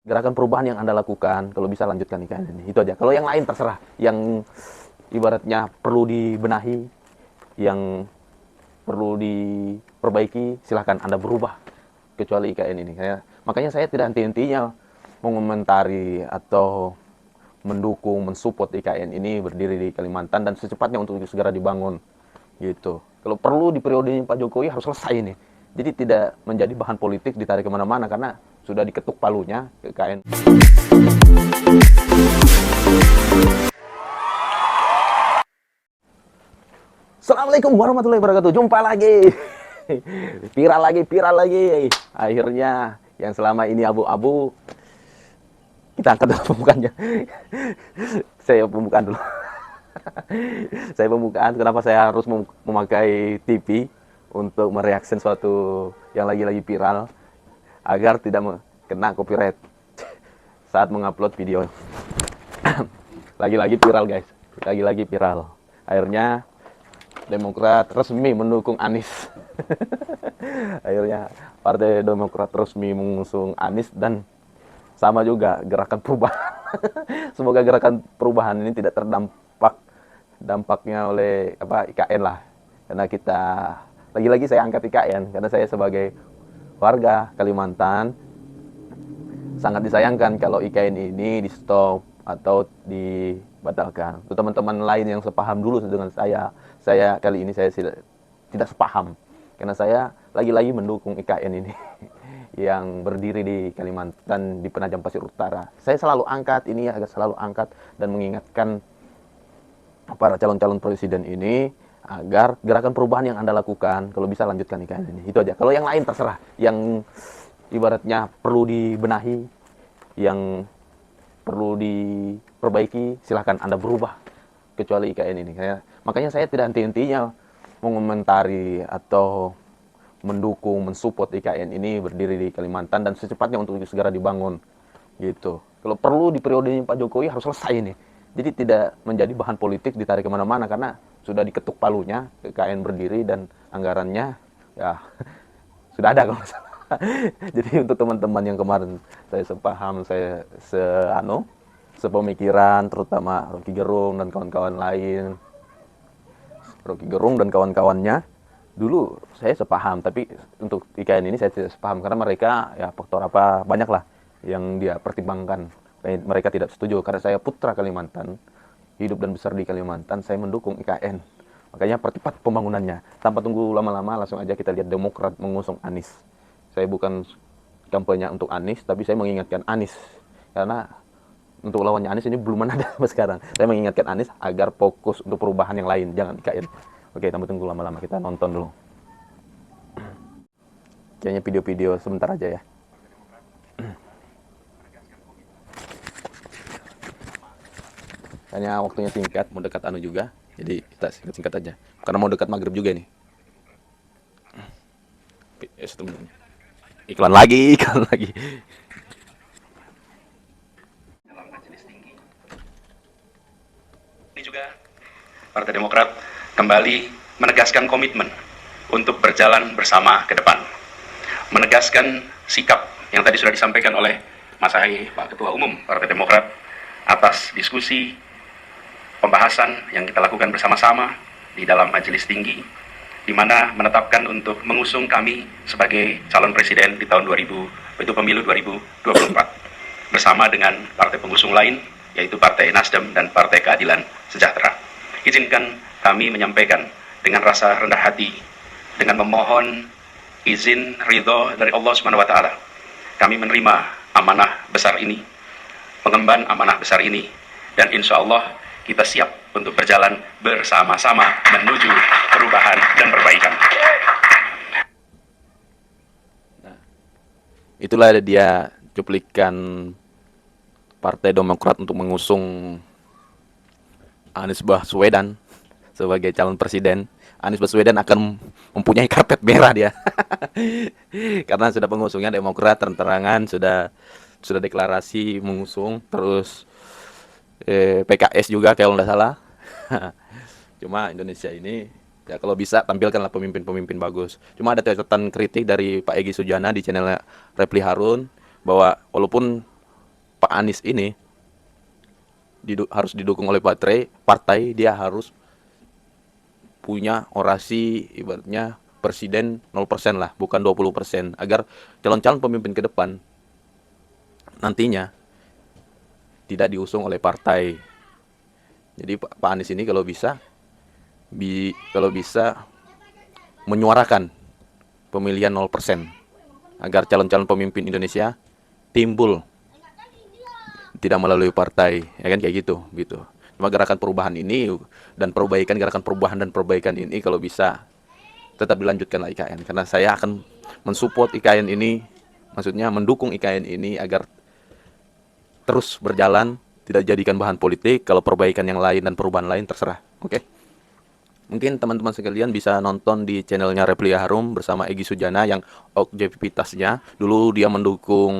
gerakan perubahan yang Anda lakukan, kalau bisa lanjutkan IKN ini. Itu aja. Kalau yang lain terserah. Yang ibaratnya perlu dibenahi, yang perlu diperbaiki, silahkan Anda berubah. Kecuali IKN ini. Makanya saya tidak henti-hentinya mengomentari atau mendukung, mensupport IKN ini berdiri di Kalimantan dan secepatnya untuk segera dibangun. Gitu. Kalau perlu di periodenya Pak Jokowi harus selesai ini. Jadi tidak menjadi bahan politik ditarik kemana-mana karena sudah diketuk palunya IKN. Assalamualaikum warahmatullahi wabarakatuh. Jumpa lagi. Viral lagi. Akhirnya yang selama ini abu-abu kita angkat dulu pembukaannya. Saya pembukaan dulu. Saya pembukaan kenapa saya harus memakai TV untuk mereaksi suatu yang lagi-lagi viral agar tidak kena copyright saat mengupload video. Lagi-lagi viral guys, lagi-lagi viral. Akhirnya Demokrat resmi mendukung Anies. Akhirnya Partai Demokrat resmi mengusung Anies dan sama juga gerakan perubahan. Semoga gerakan perubahan ini tidak terdampak dampaknya oleh IKN lah. Karena kita lagi-lagi saya angkat IKN karena saya sebagai warga Kalimantan sangat disayangkan kalau IKN ini di stop atau dibatalkan. Untuk teman-teman lain yang sepaham dulu dengan saya kali ini saya tidak sepaham karena saya lagi-lagi mendukung IKN ini yang berdiri di Kalimantan di Penajam Pasir Utara. Saya selalu angkat ini, agak selalu angkat dan mengingatkan para calon-calon presiden ini agar gerakan perubahan yang Anda lakukan kalau bisa lanjutkan IKN ini. Itu aja. Kalau yang lain terserah. Yang ibaratnya perlu dibenahi, yang perlu diperbaiki, silahkan Anda berubah. Kecuali IKN ini. Makanya saya tidak henti-hentinya mengomentari atau mendukung, mensupport IKN ini berdiri di Kalimantan dan secepatnya untuk segera dibangun. Gitu. Kalau perlu di periodenya Pak Jokowi harus selesai ini. Jadi tidak menjadi bahan politik ditarik kemana-mana karena sudah diketuk palunya IKN berdiri dan anggarannya ya sudah ada kalau salah. Jadi untuk teman-teman yang kemarin saya sepaham, saya sepemikiran, terutama Rocky Gerung dan kawan-kawan lain, Rocky Gerung dan kawan-kawannya, dulu saya sepaham, tapi untuk IKN ini saya tidak sepaham karena mereka ya faktor apa banyak lah yang dia pertimbangkan. Mereka tidak setuju karena saya putra Kalimantan, hidup dan besar di Kalimantan, saya mendukung IKN. Makanya percepat pembangunannya. Tanpa tunggu lama-lama, langsung aja kita lihat Demokrat mengusung Anies. Saya bukan kampanye untuk Anies, tapi saya mengingatkan Anies. Karena untuk lawannya Anies ini belum ada sampai sekarang. Saya mengingatkan Anies agar fokus untuk perubahan yang lain, jangan IKN. Oke, tanpa tunggu lama-lama, kita nonton dulu. Kayaknya video-video sebentar aja ya. Hanya waktunya singkat, mau dekat juga. Jadi kita singkat-singkat aja. Karena mau dekat maghrib juga nih. Iklan lagi. Ini juga Partai Demokrat kembali menegaskan komitmen untuk berjalan bersama ke depan. Menegaskan sikap yang tadi sudah disampaikan oleh Mas Ahy, Pak Ketua Umum Partai Demokrat, atas diskusi pembahasan yang kita lakukan bersama-sama di dalam majelis tinggi, di mana menetapkan untuk mengusung kami sebagai calon presiden di tahun 2000, itu pemilu 2024, bersama dengan partai pengusung lain, yaitu Partai Nasdem dan Partai Keadilan Sejahtera. Izinkan kami menyampaikan dengan rasa rendah hati, dengan memohon izin ridho dari Allah Subhanahu wa Ta'ala, kami menerima amanah besar ini, mengemban amanah besar ini, dan insya Allah kita siap untuk berjalan bersama-sama menuju perubahan dan perbaikan. Nah, itulah dia cuplikan Partai Demokrat untuk mengusung Anies Baswedan sebagai calon presiden. Anies Baswedan akan mempunyai karpet merah dia. Karena sudah pengusungnya Demokrat terang-terangan sudah deklarasi mengusung, terus PKS juga kalau nggak salah. Cuma Indonesia ini ya kalau bisa tampilkanlah pemimpin-pemimpin bagus. Cuma ada catatan kritik dari Pak Egy Sujana di channel Repli Harun bahwa walaupun Pak Anies ini harus didukung oleh partai, dia harus punya orasi ibaratnya presiden 0% lah, bukan 20%, agar calon-calon pemimpin ke depan nantinya tidak diusung oleh partai. Jadi Pak Anies ini kalau bisa menyuarakan pemilihan 0% agar calon-calon pemimpin Indonesia timbul tidak melalui partai, ya kan, kayak gitu. Cuma gerakan perubahan ini dan gerakan perubahan dan perbaikan ini kalau bisa tetap dilanjutkan lah IKN, karena saya akan mensupport IKN ini, maksudnya mendukung IKN ini agar terus berjalan, tidak jadikan bahan politik. Kalau perbaikan yang lain dan perubahan lain terserah. Oke. Mungkin teman-teman sekalian bisa nonton di channelnya Repliya Harum bersama Egy Sujana yang objektivitasnya dulu dia mendukung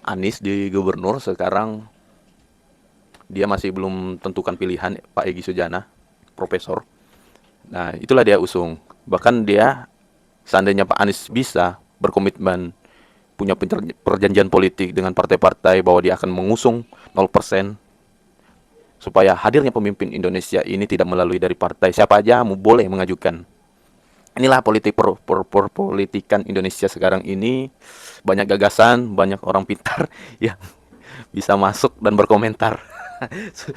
Anies di gubernur, sekarang dia masih belum tentukan pilihan, Pak Egy Sujana, profesor. Nah, itulah dia usung. Bahkan dia, seandainya Pak Anies bisa berkomitmen, punya perjanjian politik dengan partai-partai bahwa dia akan mengusung 0%, supaya hadirnya pemimpin Indonesia ini tidak melalui dari partai, siapa aja boleh mengajukan. Inilah politik politikan Indonesia sekarang ini. Banyak gagasan, banyak orang pintar yang bisa masuk dan berkomentar.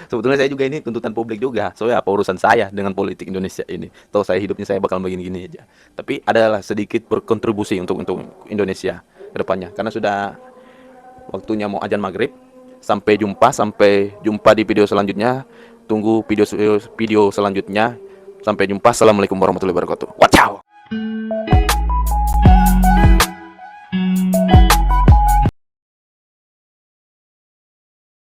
Sebetulnya saya juga ini tuntutan publik juga. Soalnya apa urusan saya dengan politik Indonesia ini? Tahu saya hidupnya saya bakal begini-gini aja. Tapi adalah sedikit berkontribusi untuk Indonesia ke depannya. Karena sudah waktunya mau azan maghrib. Sampai jumpa di video selanjutnya. Tunggu video selanjutnya. Sampai jumpa. Assalamualaikum warahmatullahi wabarakatuh.